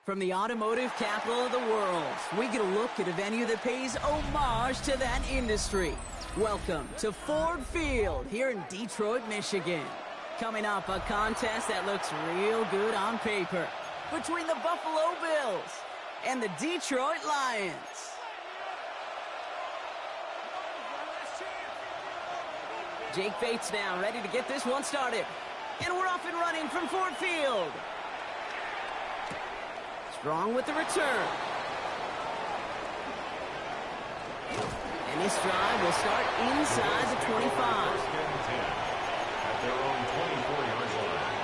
From the automotive capital of the world, we get a look at a venue that pays homage to that industry. Welcome to Ford Field here in Detroit, Michigan. Coming up, a contest that looks real good on paper between the Buffalo Bills and the Detroit Lions. Jake Bates now ready to get this one started. And we're off and running from Ford Field. Strong with the return. And this drive will start inside the 25. At their own 24-yard line.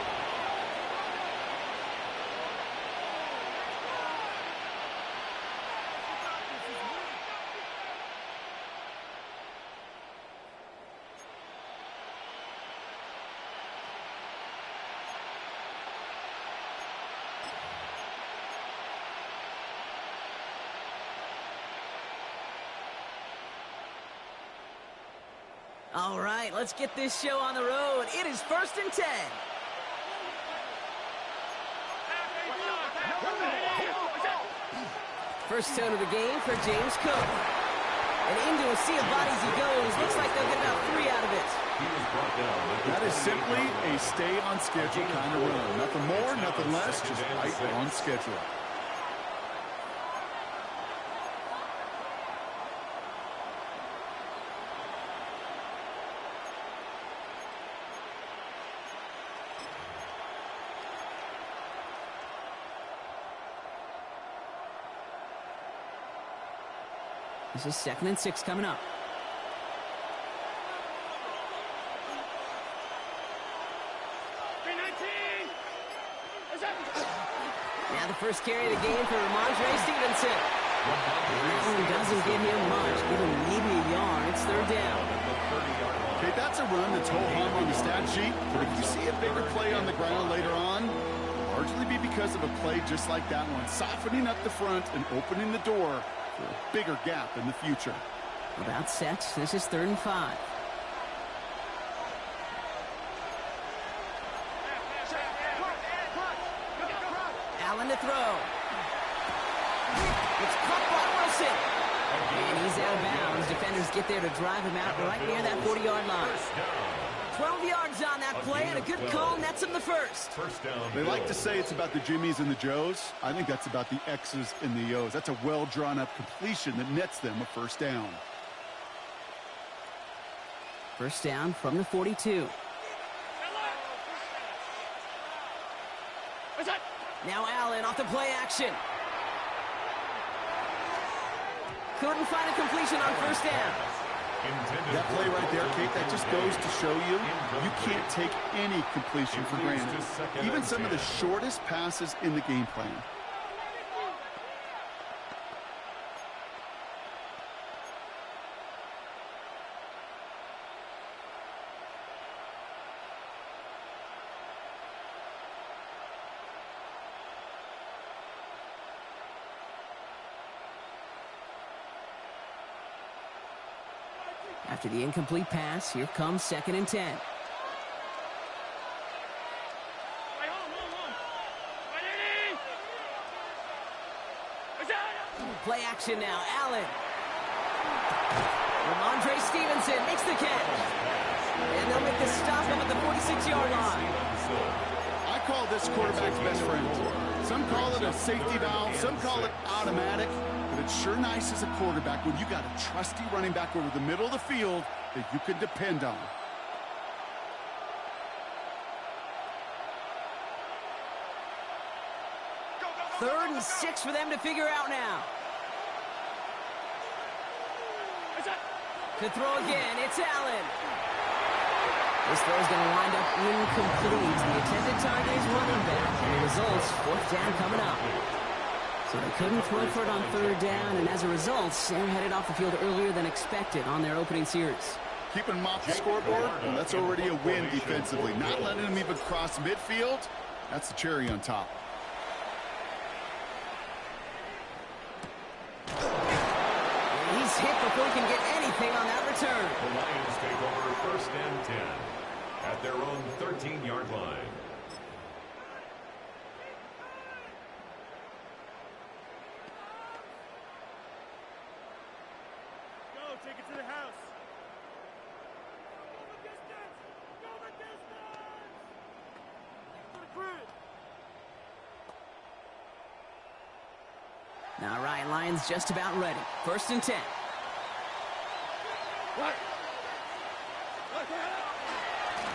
All right, let's get this show on the road. It is 1st and 10. First tone of the game for James Cook. And into a sea of bodies he goes. Looks like they'll get about 3 out of it. That is simply a stay on schedule kind of run. Nothing more, nothing less, just right on schedule. This is 2nd and 6 coming up. Now the first carry of the game for Ramondre Stevenson. And that one doesn't give him much. Give him maybe a yard. It's 3rd down. Okay, that's a run that's ho-hum on the stat sheet. But if you see a bigger play on the ground later on, it'll largely be because of a play just like that one. Softening up the front and opening the door for a bigger gap in the future. About set. This is 3rd and 5. Allen to throw. It's caught by Wilson. And he's out of bounds. Defenders get there to drive him out right near that 40-yard line. 12 yards on that play, and a good call nets him the first. They like to say it's about the Jimmies and the Joes. I think that's about the X's and the O's. That's a well-drawn-up completion that nets them a 1st down. 1st down from the 42. Now Allen off the play action. Couldn't find a completion on 1st down. That play right there, Kate, that just goes to show you, you can't take any completion for granted. Even some of the shortest passes in the game plan. After the incomplete pass, here comes 2nd and 10. Play action now, Allen. Ramondre Stevenson makes the catch. And they'll make the stop up at the 46-yard line. I call this quarterback's best friend. Some call it a safety valve, some call it automatic. But it's sure nice as a quarterback when you got a trusty running back over the middle of the field that you can depend on. Third and 6 for them to figure out now. To throw again, it's Allen. This throw is going to wind up incomplete. The intended target is running back, and the results, 4th down coming up. So they couldn't throw for it on 3rd down, and as a result, they're headed off the field earlier than expected on their opening series. Keeping them off the scoreboard, well, that's already a win defensively. Not letting them even cross midfield, that's the cherry on top. He's hit before he can get anything on that return. The Lions take over 1st and 10 at their own 13-yard line. Take it to the house. All right, Lions just about ready. 1st and 10.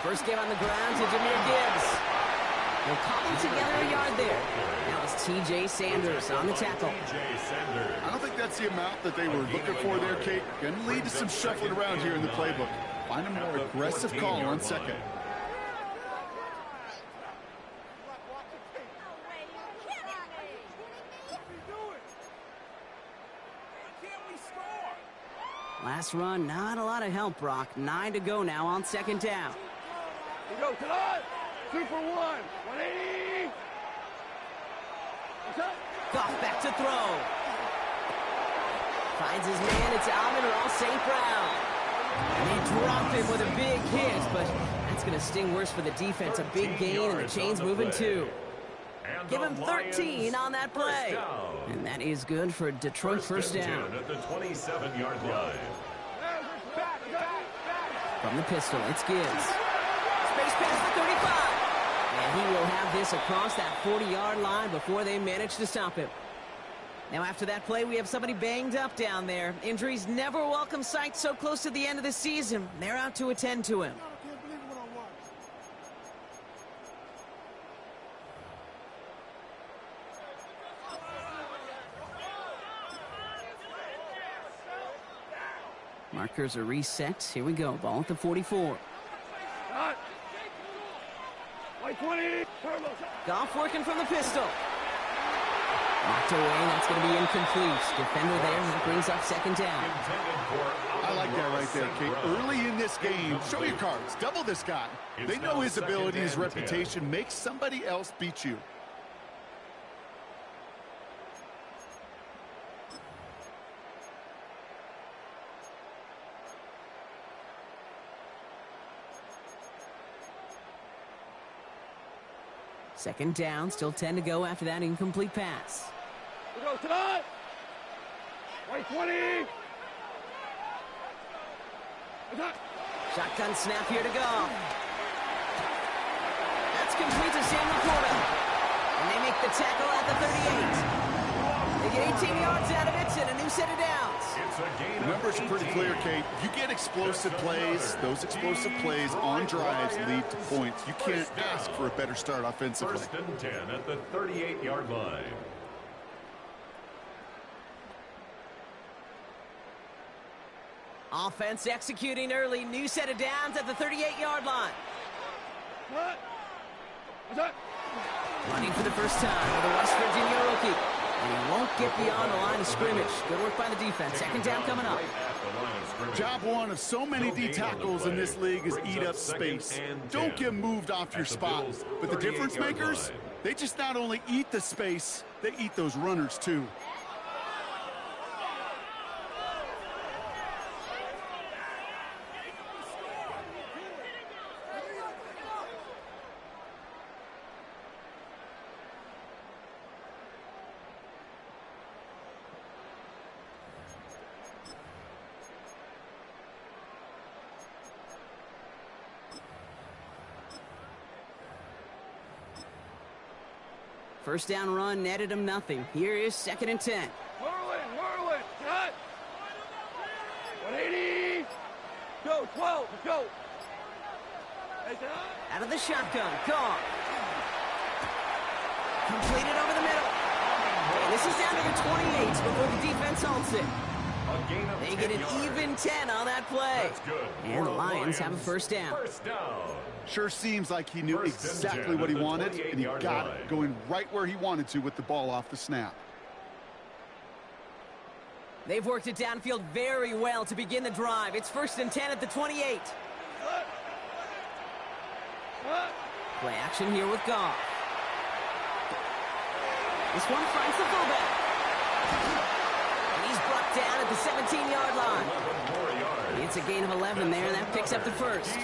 First game on the ground to Jameer Gibbs. They'll cobble together a yard there. That was T.J. Sanders on the tackle. I don't think that's the amount that they were looking for there, Kate. Going to lead to some shuffling around here in the playbook. Find a more aggressive call on 2nd. Last run, not a lot of help, Brock. 9 to go now on 2nd down. We go tonight. 2 for 1. 180. Goff back to throw. Finds his man. It's Amon-Ra St. Brown. And they drop him with a big hit, but that's going to sting worse for the defense. A big gain, and the chain's moving 2. Give him 13 on that play. And that is good for Detroit 1st down. At the 27-yard line. From the pistol, it's Gibbs. Space pass for 35. And he will have this across that 40-yard line before they manage to stop him. Now, after that play, we have somebody banged up down there. Injuries never a welcome sight so close to the end of the season. They're out to attend to him. Markers are reset. Here we go. Ball at the 44. Goff working from the pistol. Knocked away. That's going to be incomplete. Defender there. That brings up 2nd down. I like that right there, Kate. Early in this game, show your cards. Double this guy. They know his ability, his reputation. Make somebody else beat you. Second down, still 10 to go after that incomplete pass. We go tonight. 20. Shotgun snap here to go. That's complete to Sam Laporta. And they make the tackle at the 38. They get 18 yards out of it and a new set of downs. The numbers are pretty clear, Kate. You get explosive plays. Those explosive plays on drives lead to points. You can't ask for a better start offensively. 1st and 10 at the 38-yard line. Offense executing early. New set of downs at the 38-yard line. Running for the first time with a West Virginia rookie. And he won't get beyond the line of scrimmage. Good work by the defense. 2nd down coming up. Job one of so many D tackles in this league is eat up space. Don't get moved off your spot. But the difference makers, they just not only eat the space, they eat those runners too. First down run netted him nothing. Here is 2nd and 10. Whirling, cut. 180. Go, 12, go. Out of the shotgun, Goff. Completed over the middle. And this is down to the 28 before the defense halts it. They get an even 10 on that play. And the Lions have a first down. Sure seems like he knew exactly what he wanted, and he got it, going right where he wanted to with the ball off the snap. They've worked it downfield very well to begin the drive. It's 1st and 10 at the 28. Play action here with Goff. This one finds the fullback. And he's brought down at the 17-yard line. It's a gain of 11 there, and that picks up the first.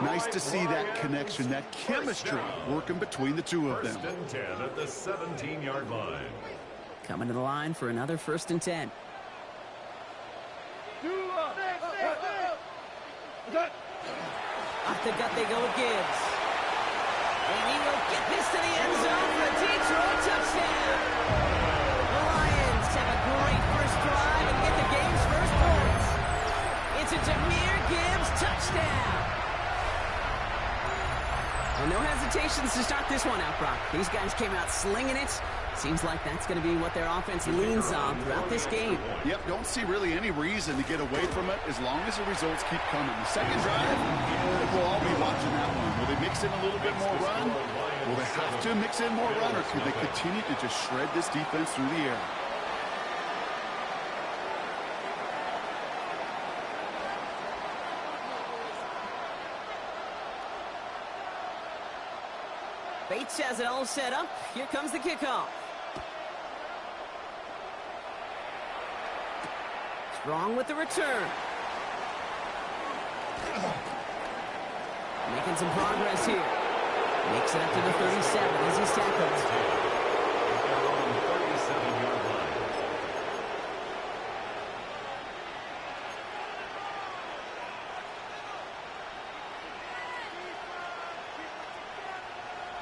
Nice to see that connection, that chemistry working between the two of them. 1st and 10 at the 17-yard line. Coming to the line for another 1st and 10. 2 up. Off the gut they go with Gibbs. And he will get this to the end zone for a Detroit touchdown. The Lions have a great first drive and get the game's first points. It's a Jahmyr Gibbs touchdown. Well, no hesitations to start this one out, Brock. These guys came out slinging it. Seems like that's going to be what their offense leans on throughout this game. Yep, don't see really any reason to get away from it as long as the results keep coming. The second drive, we'll all be watching that one. Will they mix in a little bit more run? Will they have to mix in more run, or can they continue to just shred this defense through the air? Bates has it all set up. Here comes the kickoff. Strong with the return. Making some progress here. Makes it up to the 37 as he's tackled.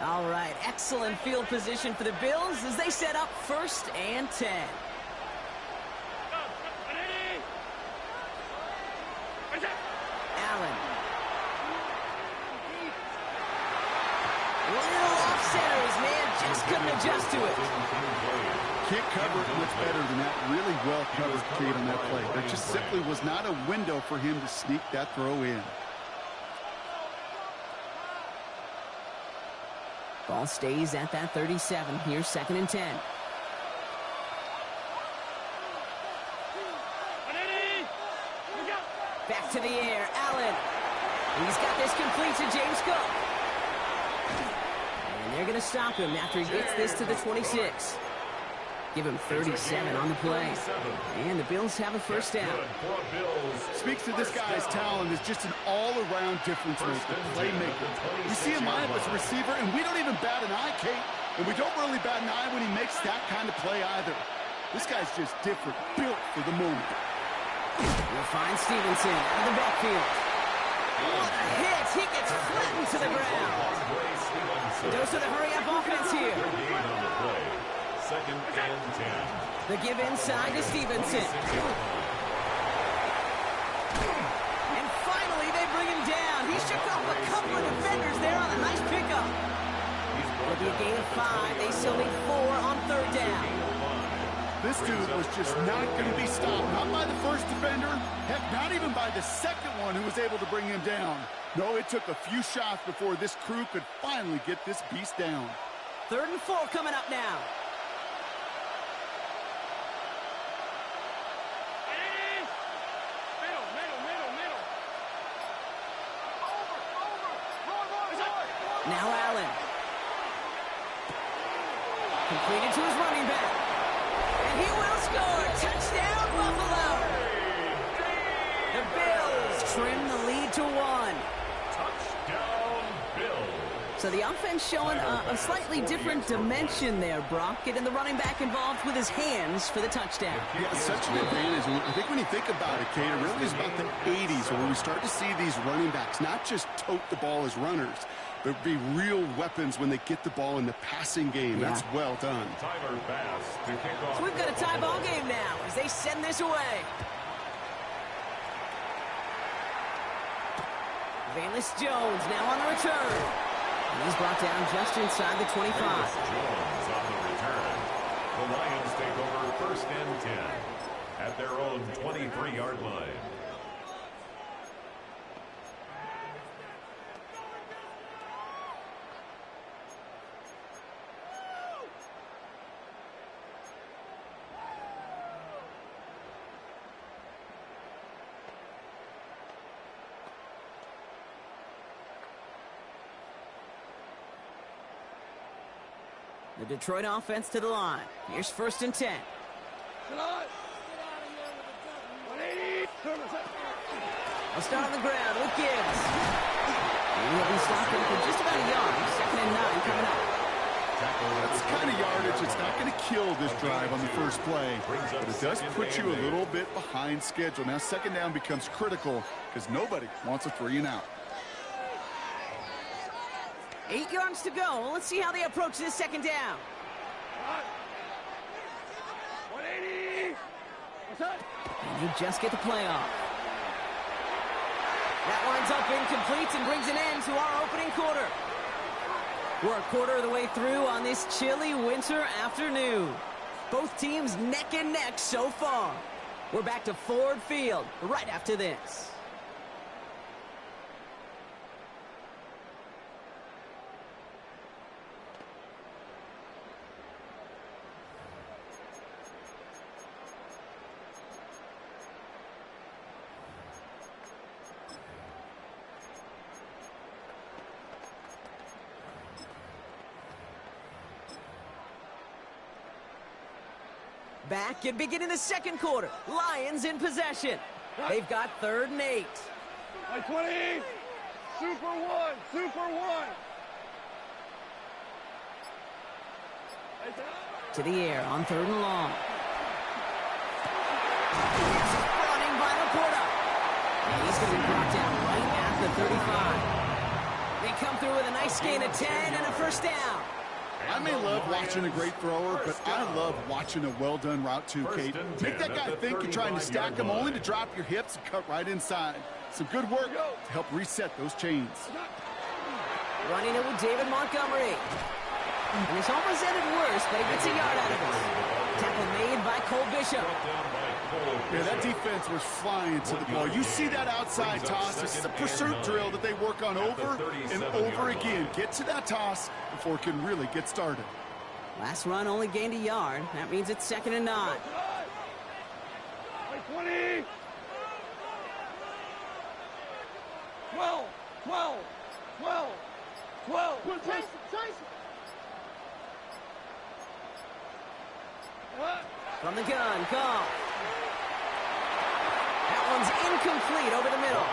All right, excellent field position for the Bills as they set up 1st and 10. Allen. Little off-centers, man, just couldn't adjust to it. Can't cover it much better than that. Really well covered, Kate, on that play. There just simply was not a window for him to sneak that throw in. Ball stays at that 37. Here's 2nd and 10. Back to the air. Allen. He's got this complete to James Cook. And they're going to stop him after he gets this to the 26. Give him 37 on the play. And the Bills have a 1st down. Speaks to this guy's talent as just an all-around difference maker, playmaker. We see him line up as a receiver, and we don't even bat an eye, Kate. And we don't really bat an eye when he makes that kind of play either. This guy's just different, built for the moment. We'll find Stevenson out of the backfield. What a hit! He gets flattened to the ground. Goes to the hurry-up offense here. 2nd and 10. The give inside to Stevenson. And finally, they bring him down. He shook off a couple of defenders there on a nice pickup. With a gain of 5, they still need 4 on 3rd down. This dude was just not going to be stopped. Not by the first defender. Heck, not even by the second one who was able to bring him down. No, it took a few shots before this crew could finally get this beast down. 3rd and 4 coming up now. Now Allen. Completed to his running back. And he will score. Touchdown, Buffalo. The Bills trim the lead to 1. Touchdown, Bills. So the offense showing a slightly different dimension there, Brock. Getting the running back involved with his hands for the touchdown. Yeah, such an advantage. And I think when you think about it, Kate, it really is about the 80s where we start to see these running backs not just tote the ball as runners, but be real weapons when they get the ball in the passing game. Yeah. That's well done. Tyler Bass to kick off. So we've got a tie ball game now as they send this away. Valus Jones now on the return. And he's brought down just inside the 25. Jones on the return. The Lions take over 1st and 10 at their own 23-yard line. The Detroit offense to the line. Here's 1st and 10. I'll start on the ground with Gibbs. And he'll be stopped for just about a yard. 2nd and 9 coming up. That's the kind of yardage that's not going to kill this drive on the first play, but it does put you a little bit behind schedule. Now second down becomes critical because nobody wants a 3 and out. 8 yards to go. Let's see how they approach this second down. 180. What's up? And you just get the play off. That winds up incomplete and brings an end to our opening quarter. We're a quarter of the way through on this chilly winter afternoon. Both teams neck and neck so far. We're back to Ford Field right after this. Back and beginning the second quarter. Lions in possession. They've got 3rd and 8. 20. Super 1. Super 1. To the air on 3rd and long. Running by Laporta. And he's going to be brought down right at the 35. They come through with a nice gain of 10 and a first down. I may love watching a great thrower, but I love watching a well-done route too, Kate. Make that guy think you're trying to stack him only to drop your hips and cut right inside. Some good work to help reset those chains. Running it with David Montgomery. And it's almost ended worse, but he gets a yard out of it. Tackle made by Cole Bishop. Yeah, that defense was flying to the ball. You see that outside toss. This is a pursuit drill that they work on over and over again. Get to that toss before it can really get started. Last run only gained a yard. That means it's 2nd and 9. 20. 12. 12. 12. 12. From the gun, Goff. That one's incomplete over the middle.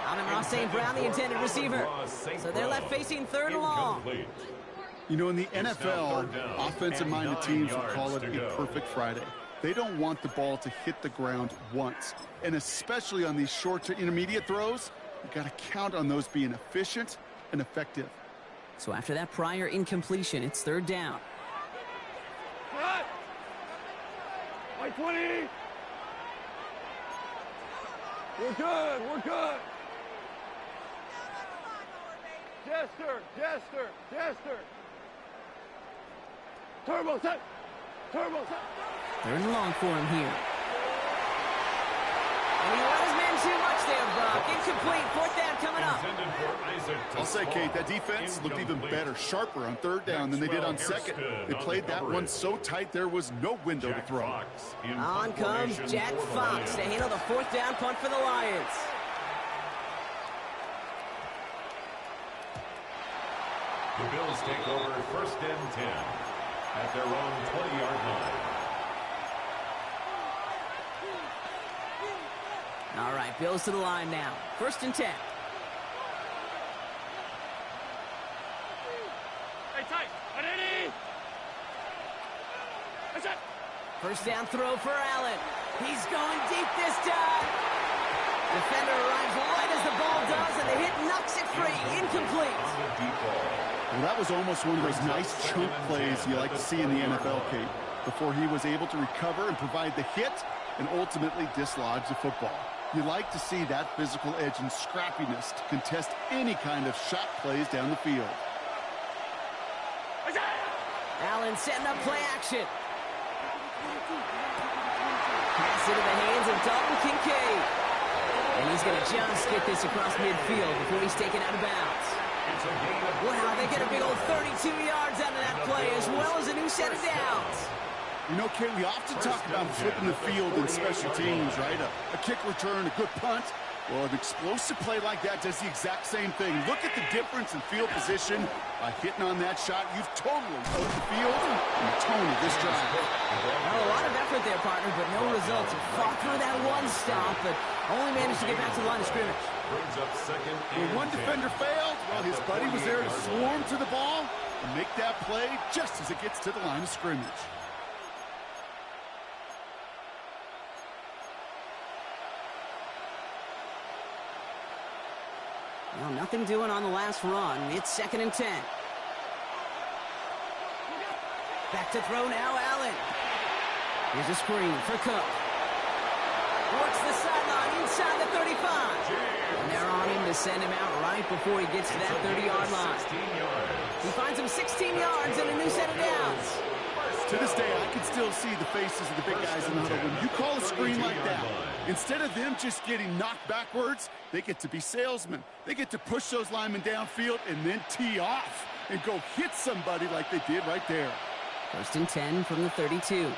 Amon-Ra St. Brown, the intended receiver. So they're left facing 3rd and long. You know, in the NFL, offensive-minded teams will call it a perfect Friday. They don't want the ball to hit the ground once. And especially on these short to intermediate throws, you got to count on those being efficient and effective. So after that prior incompletion, it's 3rd down. 20. We're good. We're good. Jester. Turbo set. 3rd and long for him here. And he let his man too much there, Brock. Incomplete. 4th down coming up. I'll say, Kate, that defense looked even better, sharper on 3rd down than they did on 2nd. They played that one so tight there was no window to throw. On comes Jack Fox to handle the 4th down punt for the Lions. The Bills take over 1st and 10 at their own 20-yard line. All right, Bills to the line now. 1st and 10. Hey, tight. 180. First down throw for Allen. He's going deep this time. Defender arrives right as the ball does, and the hit knocks it free. Incomplete. Well, that was almost one of those nice chunk plays you like to see in the NFL, Kate, before he was able to recover and provide the hit and ultimately dislodge the football. You like to see that physical edge and scrappiness to contest any kind of shot plays down the field. Allen setting up play action. Pass into the hands of Dalton Kincaid. And he's going to just get this across midfield before he's taken out of bounds. Wow, they get a big old 32 yards out of that play, as well as a new set of downs. You know, Kate, we often talk about flipping the field in special teams, right? A kick return, a good punt. Well, an explosive play like that does the exact same thing. Look at the difference in field position. By hitting on that shot, you've totally flipped the field and the tone of this drive. Well, a lot of effort there, partner, but no results. Fought through that one stop, but only managed to get back to the line of scrimmage. Brings up 2nd and When one defender failed, well, his buddy was there to swarm to the ball. and make that play just as it gets to the line of scrimmage. Well, nothing doing on the last run. It's 2nd and 10. Back to throw now, Allen. Here's a screen for Cook. Works the sideline inside the 35. And they're on him to send him out right before he gets to that 30-yard line. He finds him 16 yards and a new set of downs. To this day, I can still see the faces of the big guys in the huddle. When you call a screen like that, instead of them just getting knocked backwards, they get to be salesmen. They get to push those linemen downfield and then tee off and go hit somebody like they did right there. 1st and 10 from the 32.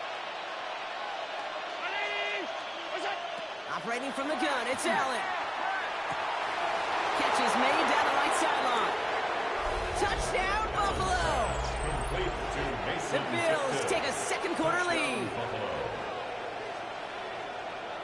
Operating from the gun, it's Allen. Catch is made down the right sideline. Touchdown, Buffalo! The Bills take a second-quarter lead.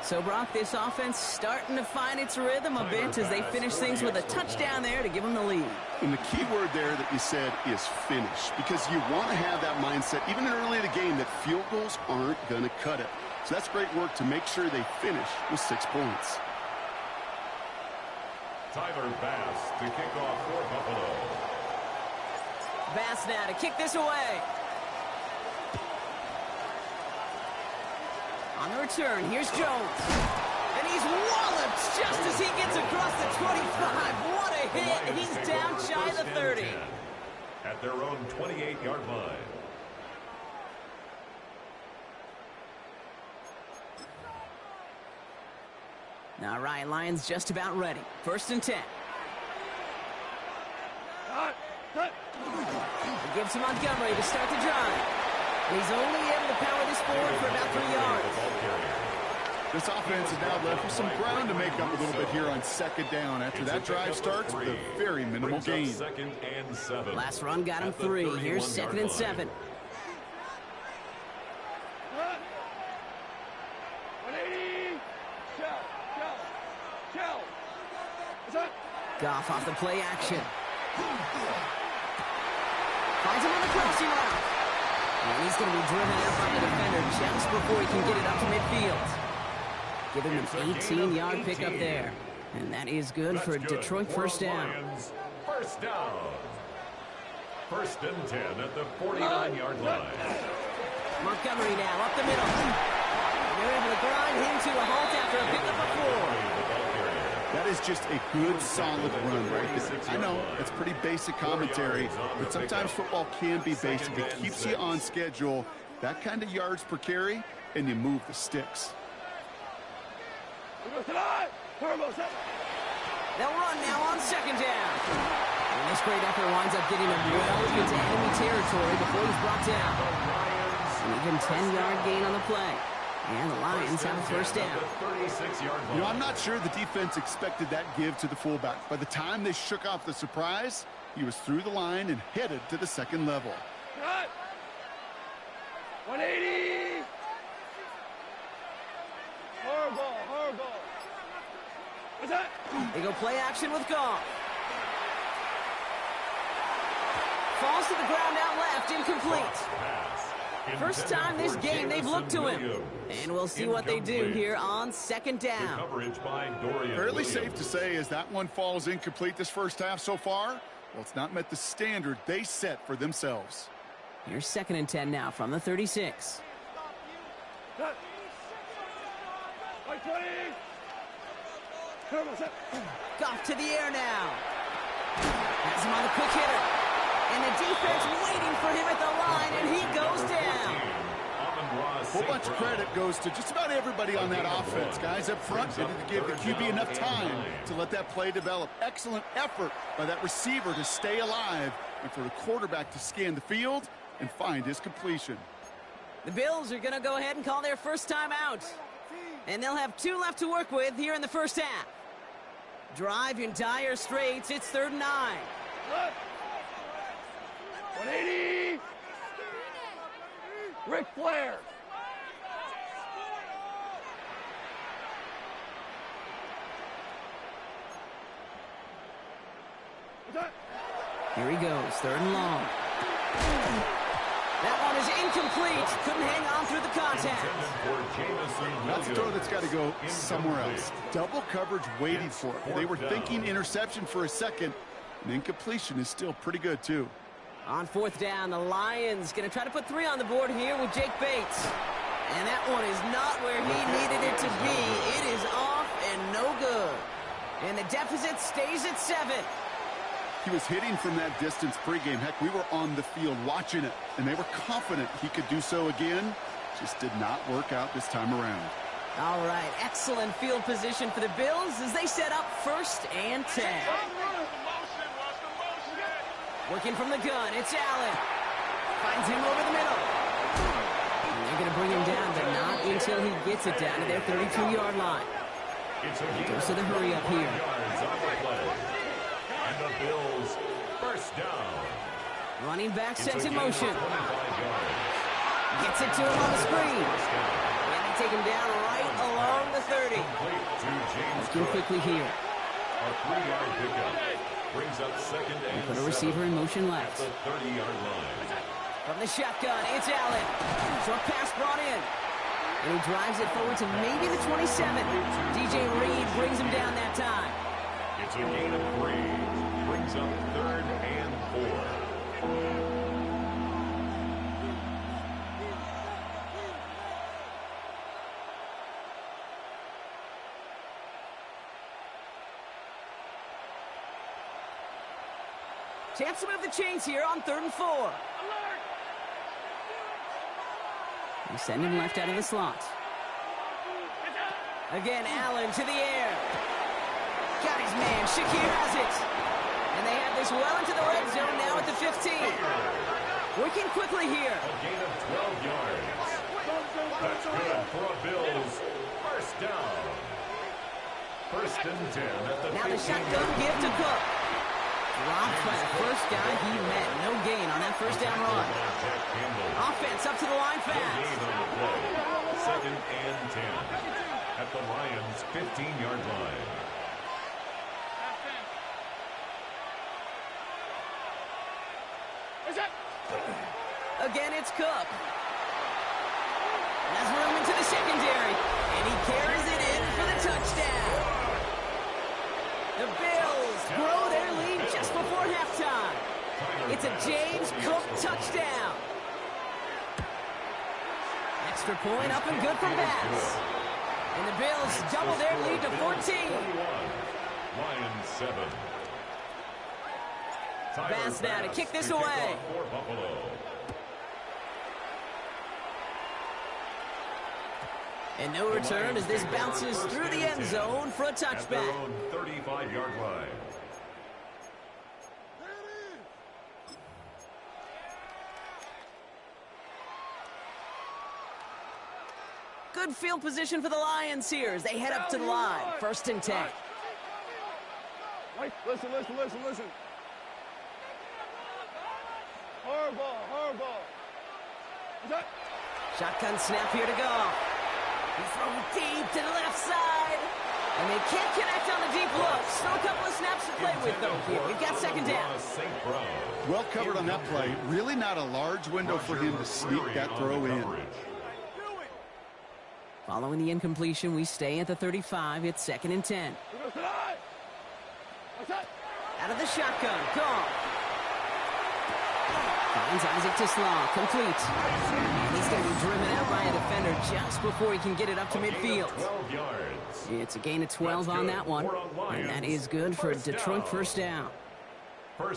So, Brock, this offense starting to find its rhythm a bit as they finish things with a touchdown there to give them the lead. And the key word there that you said is finish, because you want to have that mindset, even early in the game, that field goals aren't going to cut it. So that's great work to make sure they finish with 6 points. Tyler Bass to kick off for Buffalo. Bass now to kick this away. On the return, here's Jones. And he's walloped just as he gets across the 25. What a hit. He's down shy of the 30. At their own 28-yard line. All right, Lions just about ready. 1st and 10. He gives to Montgomery to start the drive. And he's only able to power this forward for about 3 yards. This offense is now left with some ground to make up a little bit here on 2nd down after that drive starts with a very minimal gain. 2nd and 7. Last run got him 3. Here's 2nd and 7. Goff off the play action. Finds him on the crossing route. And he's going to be driven out by the defender just before he can get it up to midfield. Give him an 18-yard pickup there. And that is good for Detroit first down. First down. 1st and 10 at the 49-yard line. Montgomery now up the middle. They're able to grind him to a halt after a pickup of 4. That is just a good, solid run right there. I know, it's pretty basic commentary, but sometimes football can be basic. It keeps you on schedule, that kind of yards per carry, and you move the sticks. They'll run now on 2nd down. And this great effort winds up getting him well into enemy territory before he's brought down. An even 10-yard gain on the play. And the Lions have a 1st down. You know, I'm not sure the defense expected that give to the fullback. By the time they shook off the surprise, he was through the line and headed to the 2nd level. Cut. 180. Horrible. What's that? They go play action with Goff. Falls to the ground out left, incomplete. First time this game they've looked to him. And we'll see what they do here on 2nd down. Fairly safe to say as that one falls incomplete this first half so far, well, it's not met the standard they set for themselves. Here's 2nd and 10 now from the 36. Cut. 20. Goff to the air now. Has him on the quick hitter. And the defense waiting for him at the line, and he goes down. A whole bunch of credit goes to just about everybody on that offense. Guys up front needed to give the QB enough time to let that play develop. Excellent effort by that receiver to stay alive and for the quarterback to scan the field and find his completion. The Bills are going to go ahead and call their first time out. And they'll have 2 left to work with here in the first half. Drive in dire straits. It's 3rd and 9. 180. Ric Flair. Here he goes, 3rd and long. That one is incomplete. Couldn't hang on through the contact. That's a throw that's got to go somewhere else. Double coverage waiting for it. They were thinking interception for a second. And incompletion is still pretty good, too. On fourth down, the Lions going to try to put 3 on the board here with Jake Bates. And that one is not where he needed it to be. It is off and no good. And the deficit stays at 7. He was hitting from that distance pregame. Heck, we were on the field watching it, and they were confident he could do so again. Just did not work out this time around. All right, excellent field position for the Bills as they set up 1st and 10. Working from the gun, it's Allen. Finds him over the middle. And they're going to bring him down, but not until he gets it down to their 32-yard line. He goes to the hurry-up here. And the Bills first down. Running back sets in motion. Gets it to him on the screen. And they take him down right along the 30. Let's go quickly here. A 3-yard pickup. Brings up 2nd and Put a receiver in motion left. at the 30-yard line. From the shotgun, it's Allen. Short pass brought in. And he drives it forward to maybe the 27. DJ Reed brings him down that time. It's a gain of 3. Brings up 3rd and 4. Chance to move the chains here on 3rd and 4. We send him left out of the slot. Again, Allen to the air. Got his man. Shakir has it. And they have this well into the red zone now at the 15. Working quickly here. A gain of 12 yards. That's good for a Bills. First down. 1st and 10 at the 15. Now the shotgun give to Cook. Dropped by the first guy he met. No gain on that first down run. Offense up to the line fast. Gain on the play. 2nd and 10 at the Lions' 15-yard line. Again, it's Cook. Has room into the secondary. And he carries it in for the touchdown. The Bills grow their lead just before halftime. It's a James Cook touchdown. Extra point up and good for Bass. And the Bills double their lead to 14. Lions 7. Bass now to kick this away. For Buffalo. And no return as this bounces through the end zone for a At their touchback. own 35-yard line. Good field position for the Lions here as they head up to the line. 1st and 10. Wait, listen. Horrible. What's that? Shotgun snap here to go. He's thrown deep to the left side. And they can't connect on the deep look. Still a couple of snaps to play with, though, here. We've got 2nd down. Well covered on that play. Really not a large window for him to sneak that throw in. Following the incompletion, we stay at the 35. It's 2nd and 10. What's that? Out of the shotgun. Gone. Finds Isaac Tisslaw. Complete. And he's going to be driven out by a defender just before he can get it up to midfield. 12 yards. It's a gain of 12 on that one. And that is good for a Detroit first down.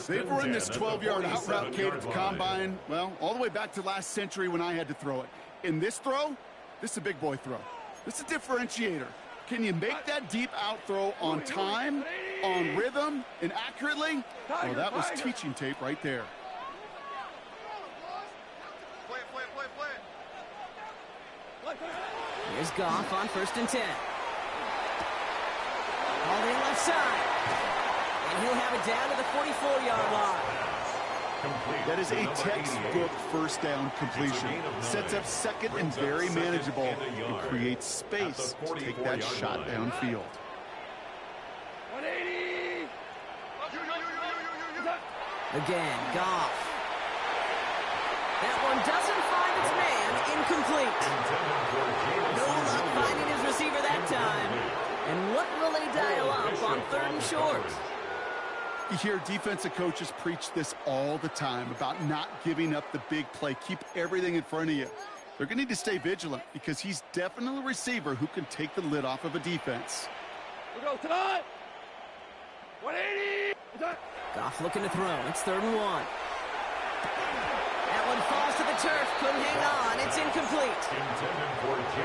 They've run this 12-yard out route, Kate, at the combine, well, all the way back to last century when I had to throw it. In this throw, this is a big boy throw. This is a differentiator. Can you make that deep out throw on time, on rhythm, and accurately? Well, that was teaching tape right there. Here's Goff on 1st and 10. All in left side. And he'll have it down to the 44-yard line. That is a textbook first down completion. Sets up 2nd and very manageable. It creates space to take that shot downfield. 180. Again, Goff. That one doesn't find its man. Incomplete. No luck finding his receiver that time. And what will they dial up on 3rd and short? You hear defensive coaches preach this all the time about not giving up the big play. Keep everything in front of you. They're going to need to stay vigilant because he's definitely a receiver who can take the lid off of a defense. We go tonight. 180. Goff looking to throw. It's 3rd and 1. That one falls to the turf. Couldn't hang on. It's incomplete.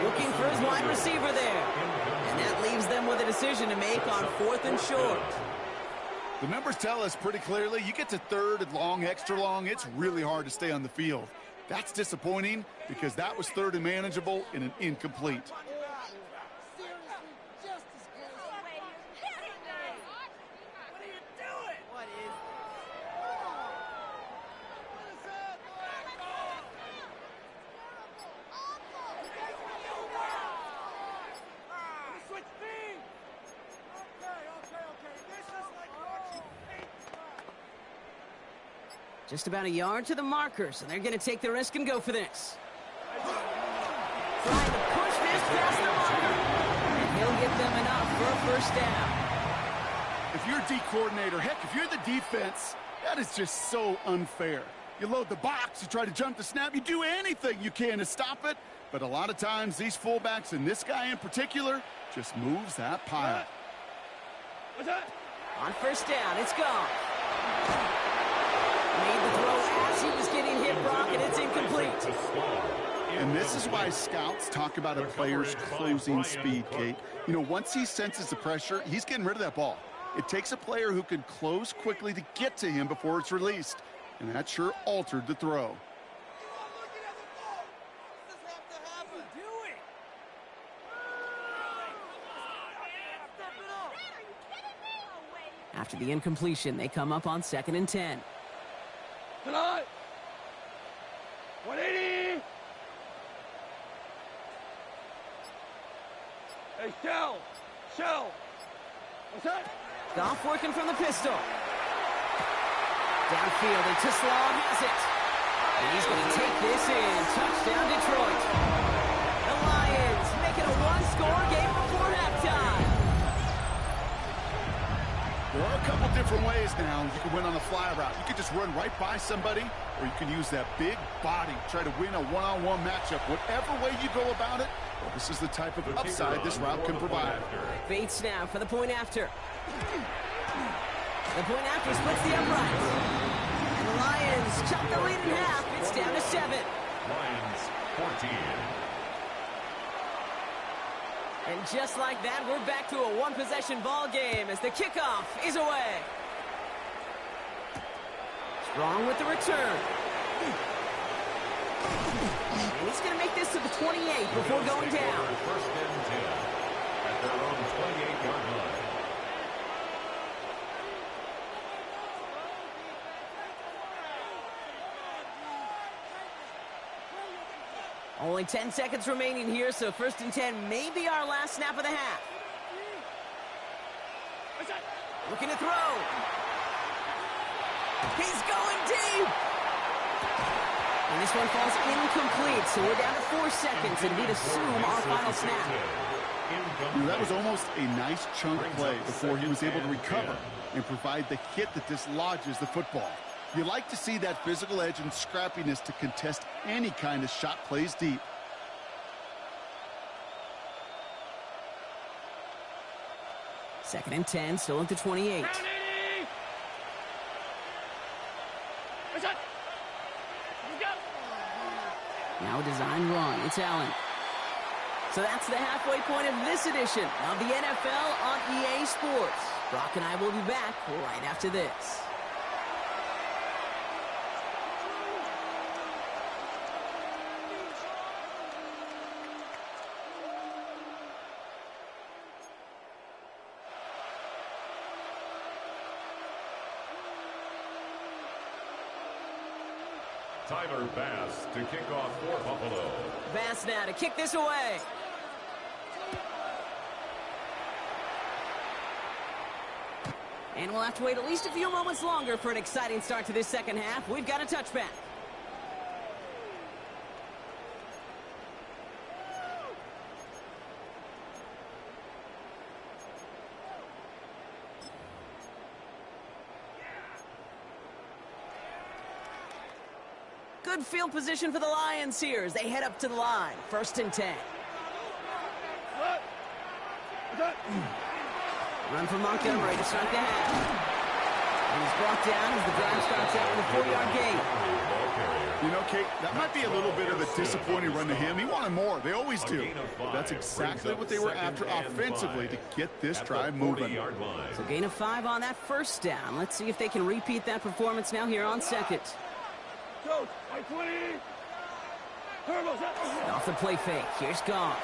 Looking for his wide receiver there. And that leaves them with a decision to make on 4th and short. The numbers tell us pretty clearly, you get to 3rd and long, extra long, it's really hard to stay on the field. That's disappointing because that was 3rd and manageable in an incomplete. Just about a yard to the marker, so they're going to take the risk and go for this. Trying to push this past the marker. And he'll get them enough for a 1st down. If you're a D coordinator, heck, if you're the defense, that is just so unfair. You load the box, you try to jump the snap, you do anything you can to stop it. But a lot of times, these fullbacks, and this guy in particular, just moves that pile. On 1st down, it's gone. Made the throw as he was getting hit, Brock, and it's incomplete. And this is why scouts talk about a player's closing speed, Kate. You know, once he senses the pressure, he's getting rid of that ball. It takes a player who can close quickly to get to him before it's released. And that sure altered the throw. After the incompletion, they come up on 2nd and 10. Tonight. 180. Hey, Shell. What's that? Goff working from the pistol. Downfield, and Tisslaw has it. And he's going to take this in. Touchdown, Detroit. The Lions making a 1-score game before halftime. There are a couple different ways now you can win on the fly route. You can just run right by somebody, or you can use that big body, try to win a one-on-one matchup. Whatever way you go about it, well, this is the type of upside this route can provide. Bates now for the point after. The point after splits the uprights. And the Lions chop the lead in half. It's down to 7. Lions 14. And just like that, we're back to a one-possession ball game as the kickoff is away. Strong with the return. And he's going to make this to the 28 before going down. 1st and 10 at their own 28-yard line. Only 10 seconds remaining here, so 1st and 10 may be our last snap of the half. Looking to throw. He's going deep. And this one falls incomplete, so we're down to 4 seconds, and we'd assume our final snap. You know, that was almost a nice chunk play before he was able to recover and provide the hit that dislodges the football. You like to see that physical edge and scrappiness to contest any kind of shot plays deep. Second and 10, still at the 28. Now a design run. It's Allen. So that's the halfway point of this edition of the NFL on EA Sports. Brock and I will be back right after this. Tyler Bass to kick off for Buffalo. Bass now to kick this away. And we'll have to wait at least a few moments longer for an exciting start to this second half. We've got a touchback. Good field position for the Lions here as they head up to the line. 1st and 10. Run from Montgomery to start the half. And he's brought down as the drive starts out in the 4-yard gain. You know, Kate, that might be a little bit of a disappointing run to him. He wanted more. They always do. But that's exactly what they were after offensively to get this drive moving. So gain of 5 on that 1st down. Let's see if they can repeat that performance now here on 2nd. Off the play fake. Here's Goff.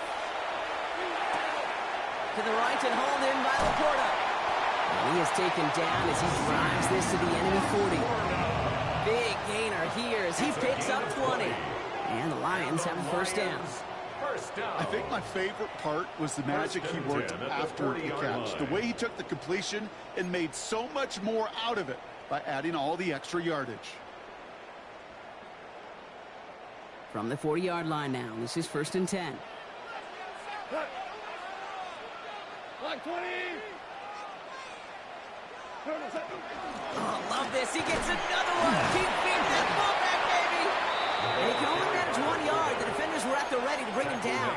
To the right and hauled in by Laporta. And he is taken down as he drives this to the enemy 40. Big gainer here as he picks up 20. And the Lions have a 1st down. I think my favorite part was the magic he worked after the catch. The way he took the completion and made so much more out of it by adding all the extra yardage. From the 40-yard line now, this is 1st and 10. Oh, love this. He gets another one. Keep feeding that ball back, baby. And he can only manage 1 yard. The defenders were at the ready to bring him down.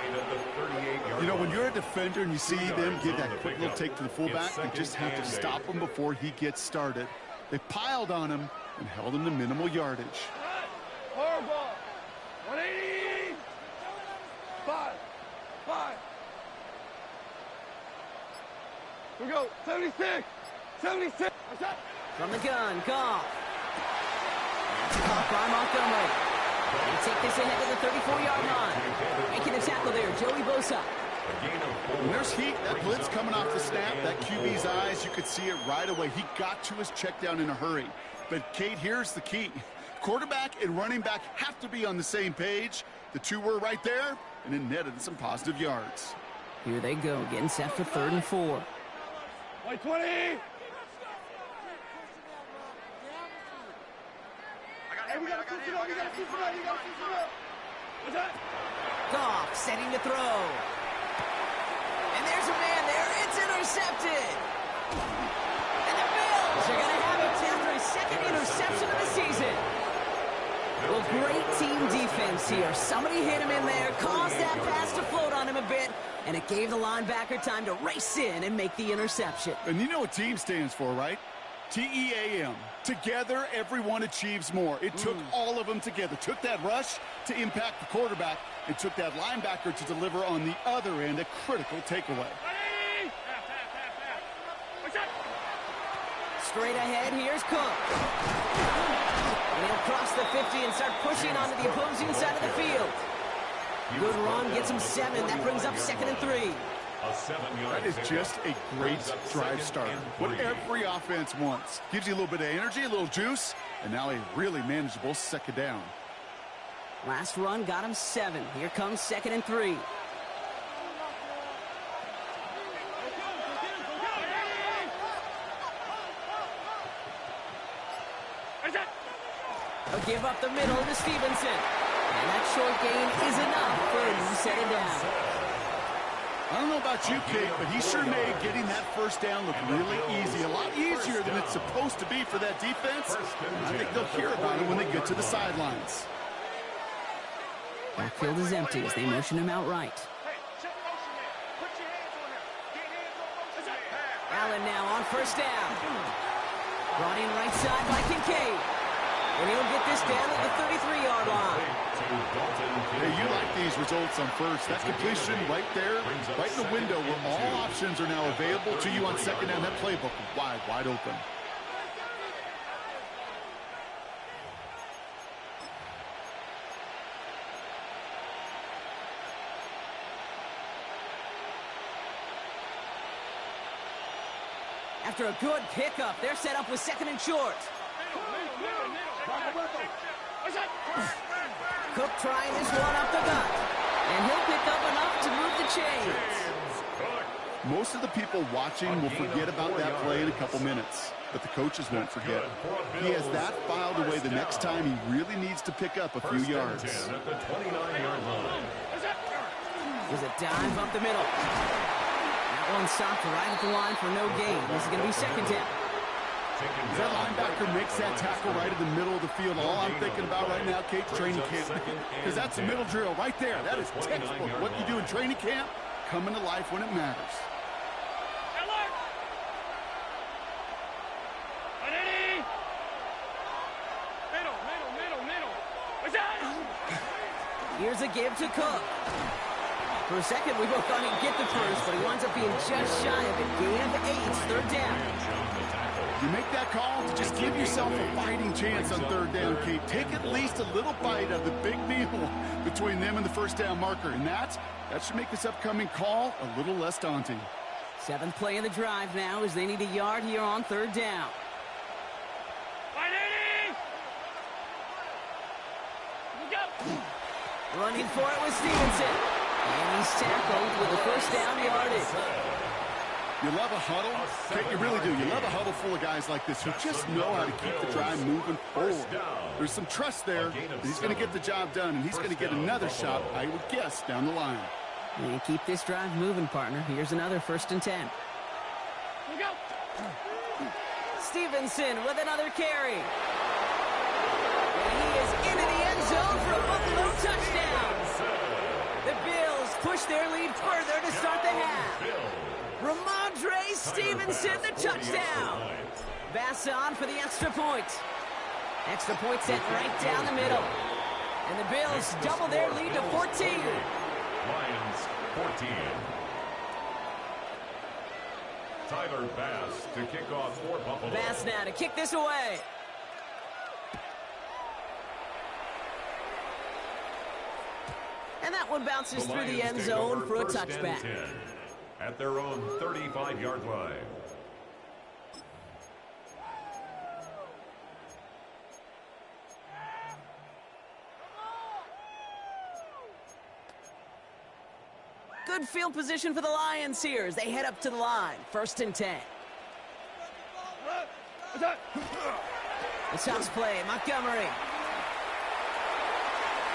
You know, when you're a defender and you see them give that quick little take to the fullback, you just have to stop him before he gets started. They piled on him and held him to minimal yardage. Horrible. 180. 5. Here we go. 76. 76. From the gun, Goff. Caught by Montgomery. They take this ahead to the 34-yard line. Making the tackle there, Joey Bosa. When there's heat, that blitz coming off the snap, that QB's eyes, you could see it right away. He got to his check down in a hurry. But, Kate, here's the key. Quarterback and running back have to be on the same page. The two were right there, and it netted some positive yards. Here they go, getting set for 3rd and 4. 20. Goff setting to throw. And there's a man there. It's intercepted. And the Bills are going to have it after his 2nd interception of the season. Well, great team defense here. Somebody hit him in there, caused that pass to float on him a bit, and it gave the linebacker time to race in and make the interception. And you know what team stands for, right? T-E-A-M. Together, everyone achieves more. It took all of them together. Took that rush to impact the quarterback. It took that linebacker to deliver on the other end, a critical takeaway. Straight ahead, here's Cook. And he'll cross the 50 and start pushing onto the opposing side of the field. Good run, gets him 7. That brings up 2nd and 3. That is just a great drive starter. What every offense wants. Gives you a little bit of energy, a little juice, and now a really manageable 2nd down. Last run got him 7. Here comes 2nd and 3. A give up the middle to Stevenson. And that short gain is enough for him to set it down. I don't know about you, Kate, but he sure made getting that 1st down look really easy. A lot easier than it's supposed to be for that defense. And I think they'll hear about it when they get to the sidelines. Backfield is empty as they motion him out right. Allen now on 1st down. Brought in right side by Kincaid. And he'll get this down at the 33-yard line. Hey, you like these results on 1st. That completion right there, right in the window where all options are now available to you on 2nd down. That playbook wide open. After a good pickup, they're set up with 2nd and short. Cook trying this one up the gut. And he'll pick up enough to move the chains. Most of the people watching will forget about that play in a couple minutes, but the coaches won't forget. He has that filed away the next time he really needs to pick up a few yards. At the 29-yard line. There's a dive up the middle. That one stopped right at the line for no gain. This is going to be 2nd down. As that linebacker makes that tackle right in the middle of the field, all I'm thinking about right now, Kate, training camp. Because that's a middle drill right there. That is textbook. What you do in training camp, coming to life when it matters. Here's a give to Cook. For a second, we both thought he'd get the first, but he winds up being just shy of it. Gain of 8, third down. You make that call to just give yourself a fighting chance on third down, Kate. Take at least a little bite of the big meal between them and the first down marker. And that should make this upcoming call a little less daunting. 7th play of the drive now as they need a yard here on third down. Running for it with Stevenson. And he's tackled with the first down yardage. You love a huddle? Kate, you really do. You love a huddle full of guys like this who just know how to keep the drive moving forward. There's some trust there that he's going to get the job done, and he's going to get another shot, I would guess, down the line. And keep this drive moving, partner. Here's another 1st and 10. Stevenson with another carry. And he is into the end zone for a Buffalo touchdown. The Bills push their lead further to start the half. Ramondre Stevenson, the touchdown. Basson for the extra point. Extra point sent right down the middle. And the Bills double their lead to 14. Lions 14. Tyler Bass to kick off for Buffalo. Bass now to kick this away. And that one bounces through the end zone for a touchback. At their own 35-yard line. Good field position for the Lions here as they head up to the line. 1st and 10. The toss play, Montgomery.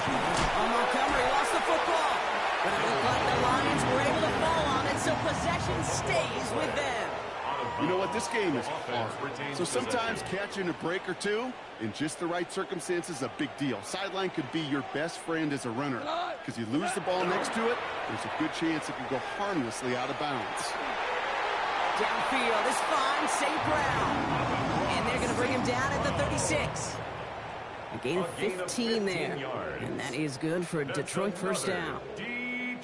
Montgomery lost the football. But it looked like the Lions were able to fall on it, so possession stays with them. You know what? This game is hard. So sometimes catching a break or two in just the right circumstances is a big deal. Sideline could be your best friend as a runner. Because you lose the ball next to it, there's a good chance it could go harmlessly out of bounds. Downfield is fine, St. Brown. And they're going to bring him down at the 36. A gain of 15 there. And that is good for a Detroit first down.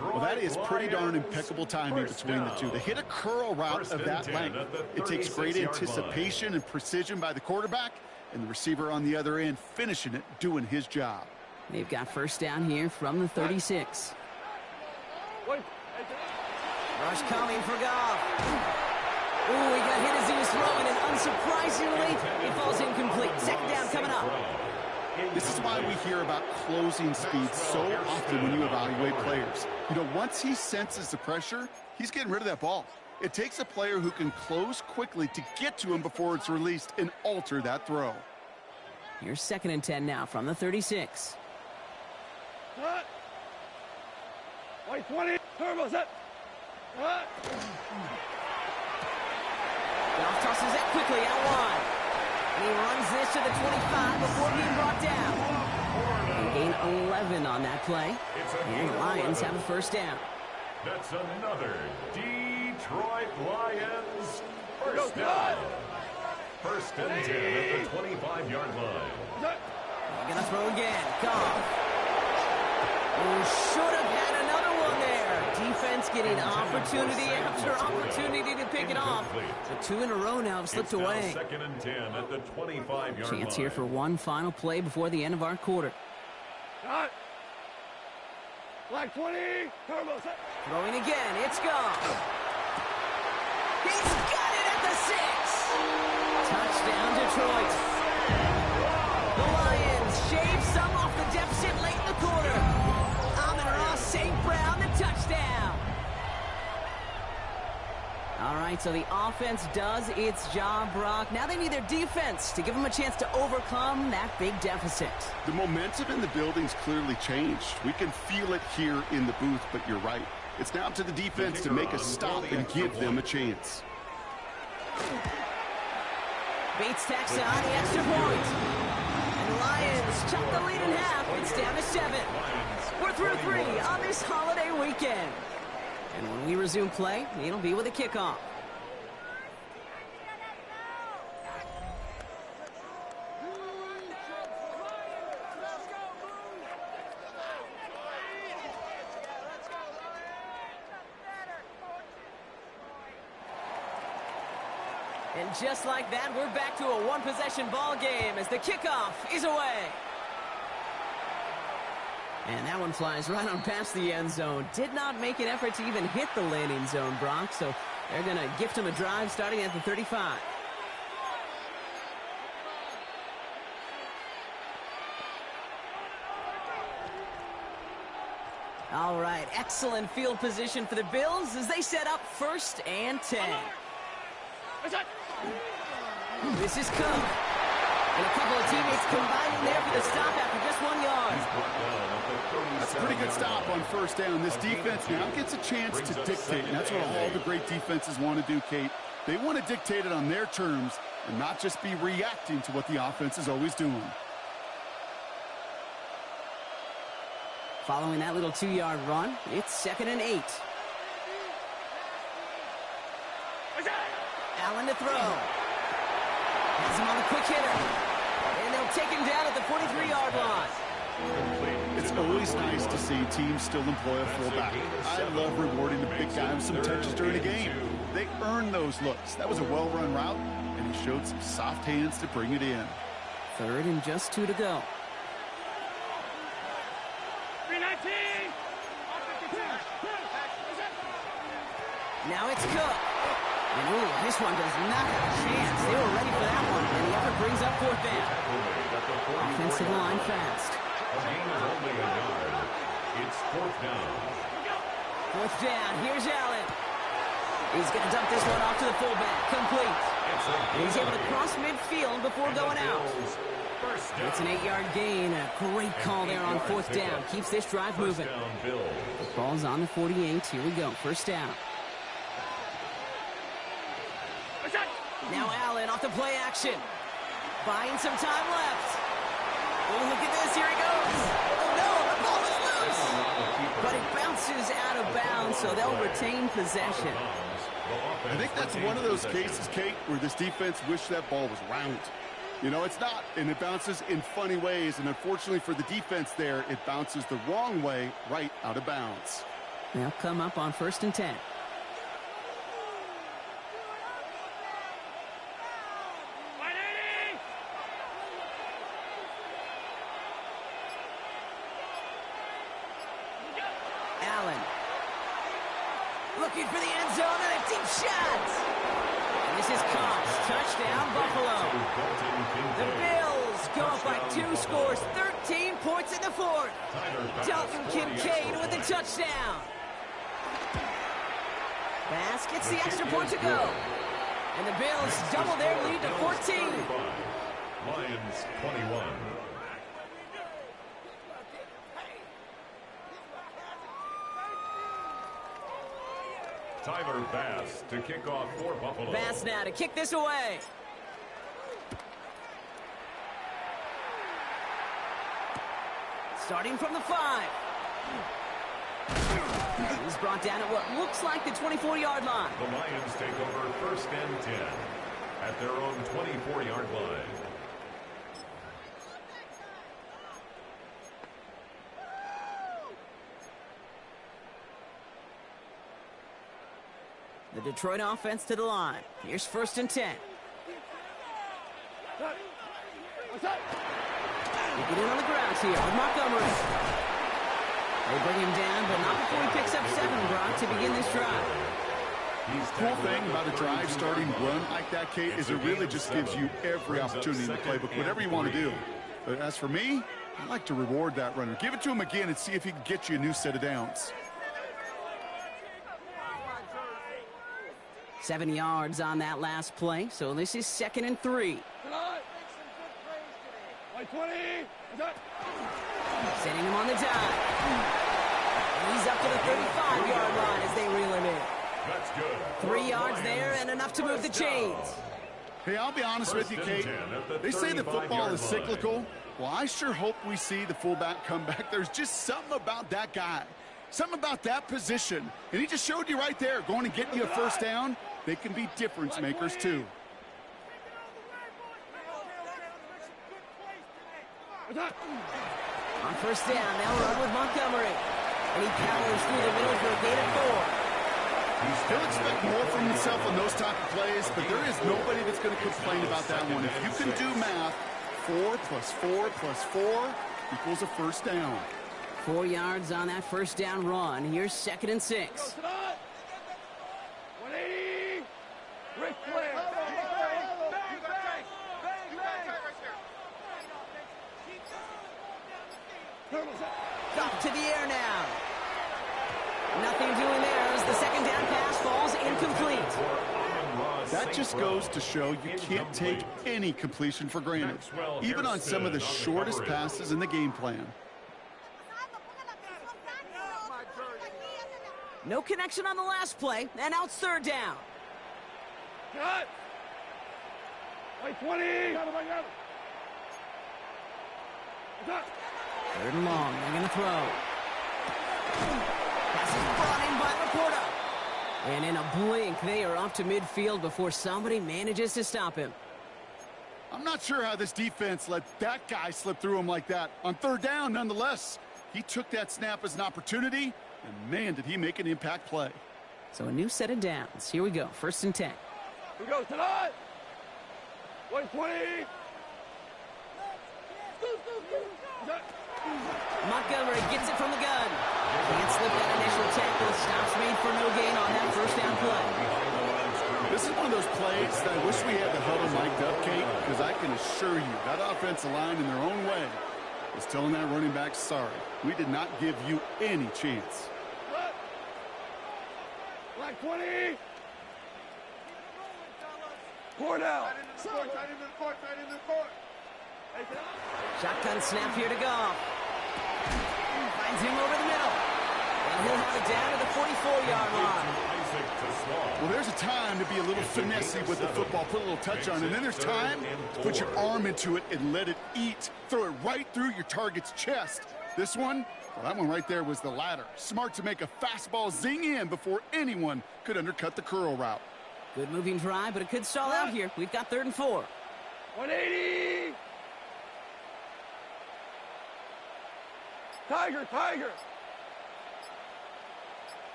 Well, that is pretty darn impeccable timing between the two. They hit a curl route of that length. It takes great anticipation and precision by the quarterback, and the receiver on the other end finishing it, doing his job. They've got first down here from the 36. Rush coming for Goff. Ooh, he got hit as he was throwing, and unsurprisingly, he falls incomplete. 2nd down coming up. This is why we hear about closing speed so often when you evaluate players. You know, once he senses the pressure, he's getting rid of that ball. It takes a player who can close quickly to get to him before it's released and alter that throw. Here's 2nd and 10 now from the 36. White 20, turbo set. Goff tosses it quickly out wide. And he runs this to the 25 before being brought down. And gain 11 on that play. And the Lions have a first down. That's another Detroit Lions first down. 1st and 10 at the 25-yard line. They're going to throw again. Goff. Who should have had another one there. Defense getting opportunity after opportunity to pick it off. So 2 in a row now have slipped away. 2nd and 10 at the 25-yard line. Chance here for one final play before the end of our quarter. Black 20, turbo set. Throwing again, it's Goff. He's got it at the 6. Touchdown, Detroit. The Lions shave some off the deficit late in the quarter. St. Brown, the touchdown. All right, so the offense does its job, Brock. Now they need their defense to give them a chance to overcome that big deficit. The momentum in the building's clearly changed. We can feel it here in the booth, but you're right. It's now to the defense to make a stop and give them a chance. Bates tacks on the extra point. And the Lions chuck the lead in half. It's down to 7. We're through 3 on this holiday weekend. And when we resume play, it'll be with a kickoff. And just like that, we're back to a one-possession ball game as the kickoff is away. And that one flies right on past the end zone. Did not make an effort to even hit the landing zone, Brock, so they're going to gift him a drive starting at the 35. All right, excellent field position for the Bills as they set up 1st and 10. This is Cook. And a couple of teammates combining there for the stop after just 1 yard. That's a pretty good stop on 1st down. This defense now gets a chance to dictate, and that's what all the great defenses want to do, Kate. They want to dictate it on their terms and not just be reacting to what the offense is always doing. Following that little 2-yard run, it's 2nd and 8. Allen to throw. Has him on the quick hitter. And they'll take him down at the 43-yard line. It's always nice to see teams still employ a fullback. I love rewarding the big guy with some touches during a game. They earn those looks. That was a well-run route, and he showed some soft hands to bring it in. 3rd and just 2 to go. 319. Now it's Cook. And ooh, this one does not have a chance. They were ready for that one, and the effort brings up 4th down. Offensive line fast. It's 4th down. 4th down. Here's Allen. He's going to dump this one off to the fullback. Complete. And he's able to cross midfield before going out. It's an 8-yard gain. A great call there on 4th down. Keeps this drive moving. The ball's on the 48. Here we go. 1st down. Now Allen off the play action. Buying some time left. Oh, look at this. Here he goes. Oh, no. The ball is loose. But it bounces out of bounds, so they'll retain possession. I think that's one of those cases, Kate, where this defense wished that ball was round. You know, it's not, and it bounces in funny ways, and unfortunately for the defense there, it bounces the wrong way right out of bounds. They'll come up on 1st and 10. Looking for the end zone and a deep shot. And this is Cox. Touchdown, Buffalo. The Bills go up by 2 scores, 13 points in the 4th. Dalton Kincaid with a touchdown. Bass gets the extra point to go. And the Bills double their lead to 14. Lions 21. Tyler Bass to kick off for Buffalo. Bass now to kick this away. Starting from the 5. He's brought down at what looks like the 24-yard line. The Lions take over 1st and 10 at their own 24-yard line. The Detroit offense to the line. Here's 1st and 10. They get in on the ground here with Montgomery. They bring him down, but not before he picks up 7, Brock, to begin this drive. Cool thing about a drive starting run like that, Kate, is it really just gives you every opportunity in the playbook, whatever you want to do. But as for me, I like to reward that runner. Give it to him again and see if he can get you a new set of downs. 7 yards on that last play, so this is 2nd and 3. Sending him on the dive. He's up to the 35-yard line as they reel him in. That's good. 3 yards there and enough to move the chains. Hey, I'll be honest with you, Kate. They say the football is cyclical. Well, I sure hope we see the fullback come back. There's just something about that guy, something about that position. And he just showed you right there, going and getting you a first down. They can be difference makers, too. On first down, they'll run with Montgomery. And he powers through the middle for a gain of 4. He'll expect more from himself on those type of plays, but there is nobody that's going to complain about that one. If you can do math, 4 plus 4 plus 4 equals a first down. 4 yards on that first down run. Here's 2nd and 6. 180. Rick Flair. Up to the air now. Nothing doing there as the 2nd down pass falls incomplete. That just goes to show you can't take any completion for granted, even on some of the shortest passes in the game plan. No connection on the last play, and out 3rd down. Cut. Play 20. 3rd and long. They're going to throw. Pass is brought in by Laporta. And in a blink, they are up to midfield before somebody manages to stop him. I'm not sure how this defense let that guy slip through him like that. On 3rd down, nonetheless, he took that snap as an opportunity, and man, did he make an impact play. So a new set of downs. Here we go. 1st and 10. Here we go tonight. 120. Montgomery gets it from the gun. Can't slip that initial tackle. Stops made for no gain on that first down play. This is one of those plays that I wish we had the huddle mic'd up, Kate, because I can assure you that offensive line in their own way is telling that running back, sorry, we did not give you any chance. Black 20. Cornell. Shotgun snap here to go. Finds him over the middle. And he'll have it down to the 44-yard line. Well, there's a time to be a little finessey with the football, put a little touch on it. And then there's time to put your arm into it and let it eat. Throw it right through your target's chest. This one, well, that one right there was the latter. Smart to make a fastball zing in before anyone could undercut the curl route. Good moving drive, but it could stall out here. We've got 3rd and 4. 180. Tiger.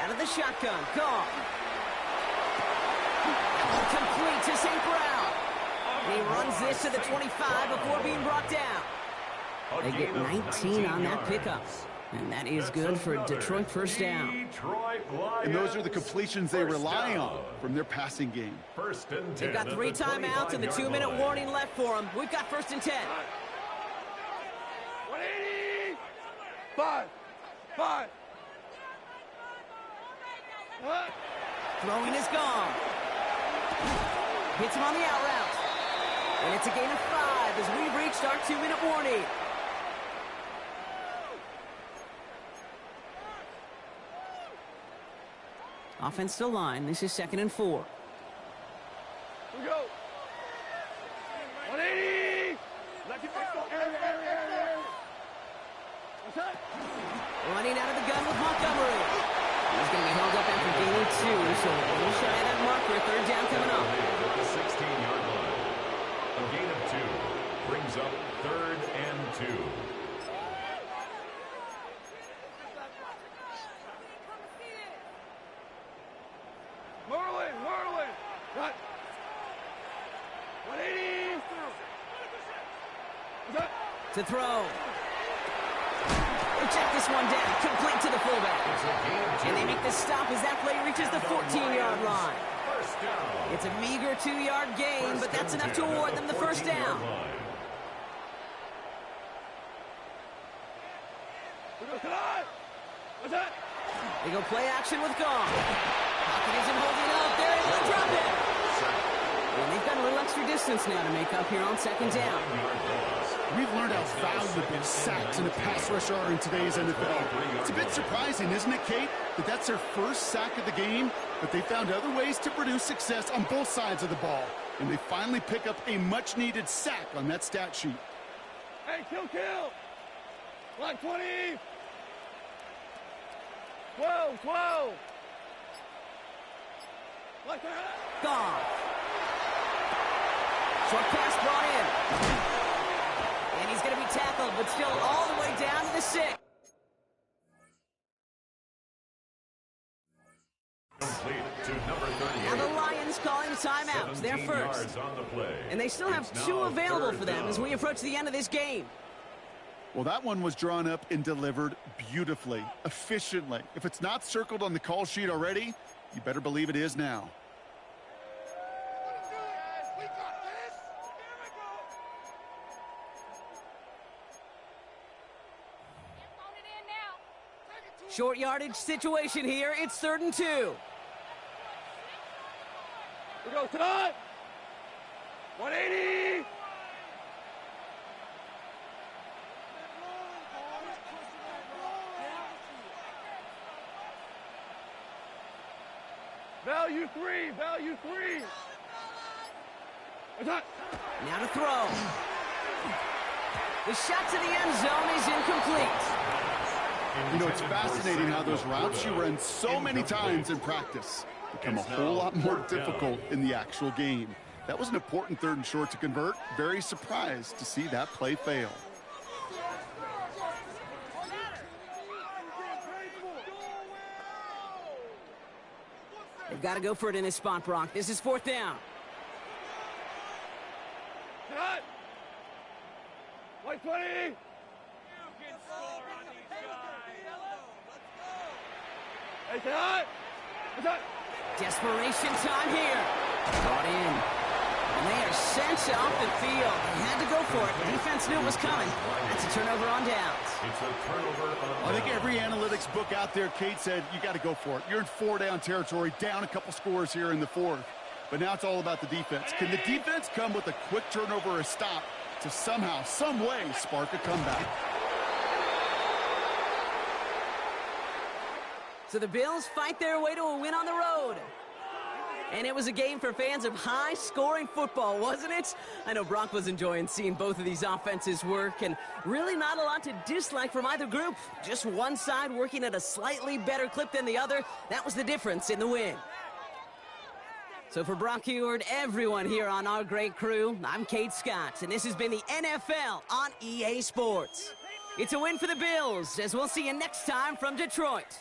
Out of the shotgun. Gone. Complete to St. Brown. And he runs this to the 25 before being brought down. They get 19 on that pickup. And that is good for a Detroit first down. And those are the completions they rely on from their passing game. They've got 3 timeouts and the 2-minute warning left for them. We've got 1st and 10. 180. 5. Throwing is gone. Hits him on the out route. And it's a gain of 5 as we've reached our 2-minute warning. Offensive line. This is 2nd and 4. Here we go. 180. Running out of the gun with Montgomery. He's going to be held up after gain of 2, so a little shy of that marker. 3rd down coming up. At the 16-yard line. A gain of 2 brings up 3rd and 2. Marlin. Cut. 180. To throw. They check this one down. Complete to the fullback. And they make the stop as that play reaches the 14-yard line. It's a meager 2-yard gain, but that's enough to award them the first down. They go play action with Gong. Pocket isn't holding up. They're able to drop it. And they've got a little extra distance now to make up here on 2nd down. We've learned how valuable sacks and a pass rush are in today's NFL. It's a bit surprising, isn't it, Kate, that that's their first sack of the game, but they found other ways to produce success on both sides of the ball, and they finally pick up a much-needed sack on that stat sheet. Hey, kill! Block 20! 12! Block 20! Gone. Short pass brought in. And he's going to be tackled, but still all the way down to the 6. Complete to number 38. Now the Lions calling timeouts. They're first. On the play. And they still have 2 available for them as we approach the end of this game. Well, that one was drawn up and delivered beautifully, efficiently. If it's not circled on the call sheet already, you better believe it is now. Short yardage situation here. It's 3rd and 2. We go, Todd! 180! Value 3! Attack! Now to throw. The shot to the end zone is incomplete. You know, it's fascinating how those routes you run so many times in practice become a whole lot more difficult in the actual game. That was an important 3rd and short to convert. Very surprised to see that play fail. They've got to go for it in this spot, Brock. This is 4th down. Cut! White 20! Hey, Todd! Attack! Desperation time here. Brought in. And they are sent off the field. They had to go for it. The defense knew it was coming. That's a turnover on downs. It's a turnover on I think every analytics book out there, Kate, said you got to go for it. You're in 4-down territory, down a couple scores here in the 4th. But now it's all about the defense. Can the defense come with a quick turnover or a stop to somehow, some way, spark a comeback? So the Bills fight their way to a win on the road. And it was a game for fans of high-scoring football, wasn't it? I know Brock was enjoying seeing both of these offenses work, and really not a lot to dislike from either group. Just one side working at a slightly better clip than the other. That was the difference in the win. So for Brock Heward, everyone here on our great crew, I'm Kate Scott, and this has been the NFL on EA Sports. It's a win for the Bills, as we'll see you next time from Detroit.